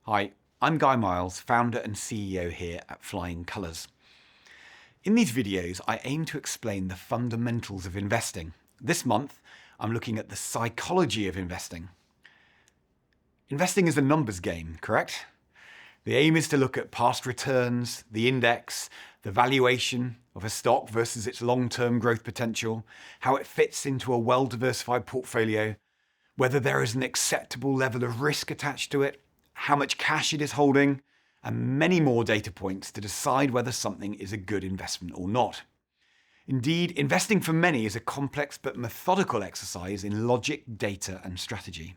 Hi, I'm Guy Myles, founder and CEO here at Flying Colours. In these videos, I aim to explain the fundamentals of investing. This month, I'm looking at the psychology of investing. Investing is a numbers game, correct? The aim is to look at past returns, the index, the valuation of a stock versus its long-term growth potential, how it fits into a well-diversified portfolio, whether there is an acceptable level of risk attached to it, how much cash it is holding, and many more data points to decide whether something is a good investment or not. Indeed, investing for many is a complex but methodical exercise in logic, data, and strategy.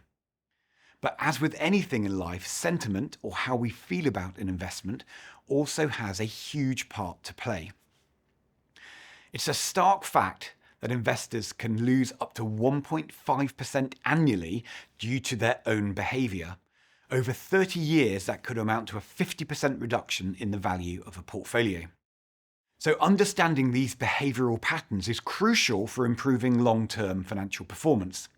But as with anything in life, sentiment, or how we feel about an investment, also has a huge part to play. It's a stark fact that investors can lose up to 1.5% annually due to their own behaviour. Over 30 years, that could amount to a 50% reduction in the value of a portfolio. So understanding these behavioural patterns is crucial for improving long-term financial performance.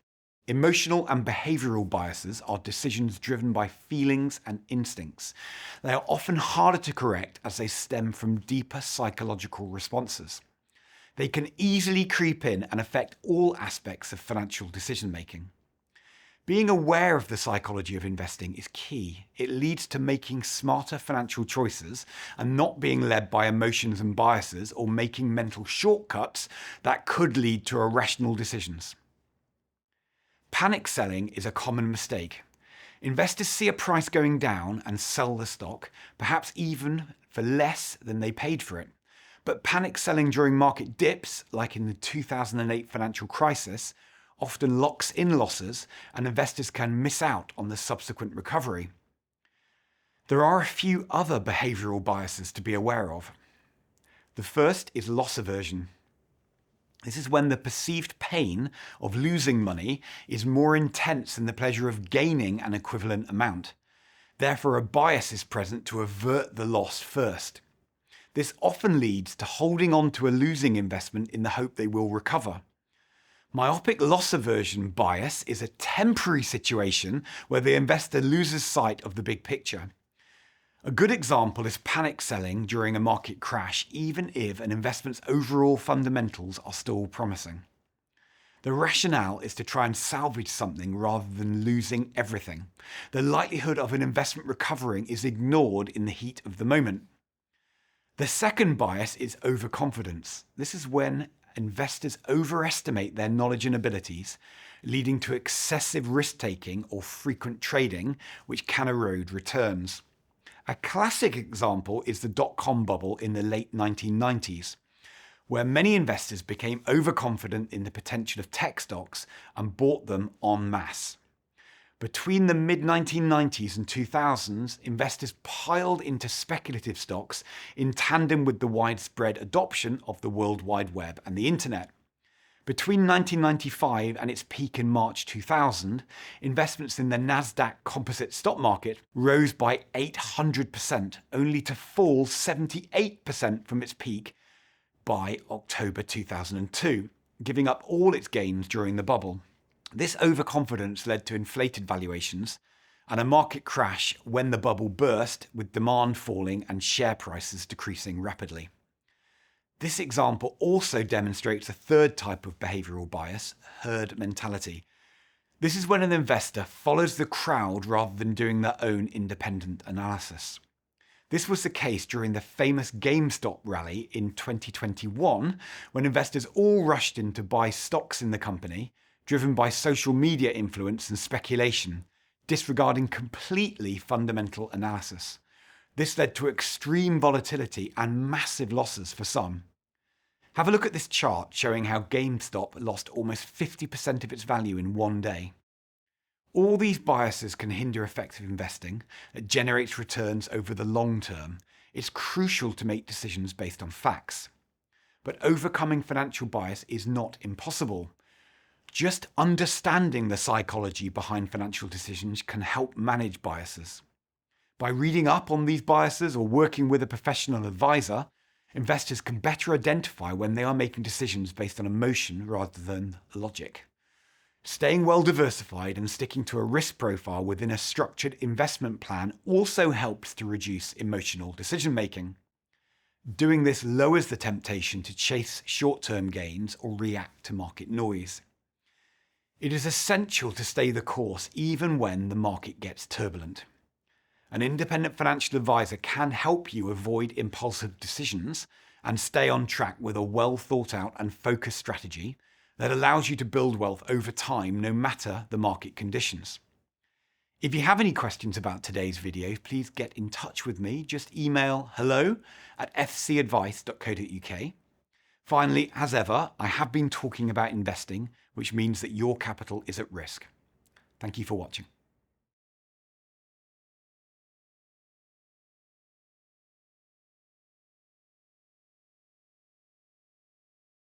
Emotional and behavioural biases are decisions driven by feelings and instincts. They are often harder to correct as they stem from deeper psychological responses. They can easily creep in and affect all aspects of financial decision-making. Being aware of the psychology of investing is key. It leads to making smarter financial choices and not being led by emotions and biases or making mental shortcuts that could lead to irrational decisions. Panic selling is a common mistake. Investors see a price going down and sell the stock, perhaps even for less than they paid for it. But panic selling during market dips, like in the 2008 financial crisis, often locks in losses and investors can miss out on the subsequent recovery. There are a few other behavioural biases to be aware of. The first is loss aversion. This is when the perceived pain of losing money is more intense than the pleasure of gaining an equivalent amount. Therefore, a bias is present to avert the loss first. This often leads to holding on to a losing investment in the hope they will recover. Myopic loss aversion bias is a temporary situation where the investor loses sight of the big picture. A good example is panic selling during a market crash, even if an investment's overall fundamentals are still promising. The rationale is to try and salvage something rather than losing everything. The likelihood of an investment recovering is ignored in the heat of the moment. The second bias is overconfidence. This is when investors overestimate their knowledge and abilities, leading to excessive risk-taking or frequent trading, which can erode returns. A classic example is the dot-com bubble in the late 1990s, where many investors became overconfident in the potential of tech stocks and bought them en masse. Between the mid-1990s and 2000s, investors piled into speculative stocks in tandem with the widespread adoption of the World Wide Web and the Internet. Between 1995 and its peak in March 2000, investments in the Nasdaq Composite stock market rose by 800%, only to fall 78% from its peak by October 2002, giving up all its gains during the bubble. This overconfidence led to inflated valuations and a market crash when the bubble burst, with demand falling and share prices decreasing rapidly. This example also demonstrates a third type of behavioural bias, herd mentality. This is when an investor follows the crowd rather than doing their own independent analysis. This was the case during the famous GameStop rally in 2021, when investors all rushed in to buy stocks in the company, driven by social media influence and speculation, disregarding completely fundamental analysis. This led to extreme volatility and massive losses for some. Have a look at this chart showing how GameStop lost almost 50% of its value in one day. All these biases can hinder effective investing that generates returns over the long term. It's crucial to make decisions based on facts. But overcoming financial bias is not impossible. Just understanding the psychology behind financial decisions can help manage biases. By reading up on these biases or working with a professional advisor, investors can better identify when they are making decisions based on emotion rather than logic. Staying well diversified and sticking to a risk profile within a structured investment plan also helps to reduce emotional decision making. Doing this lowers the temptation to chase short-term gains or react to market noise. It is essential to stay the course even when the market gets turbulent. An independent financial advisor can help you avoid impulsive decisions and stay on track with a well thought out and focused strategy that allows you to build wealth over time no matter the market conditions. If you have any questions about today's video, please get in touch with me. Just email hello@fcadvice.co.uk. Finally, as ever, I have been talking about investing, which means that your capital is at risk. Thank you for watching.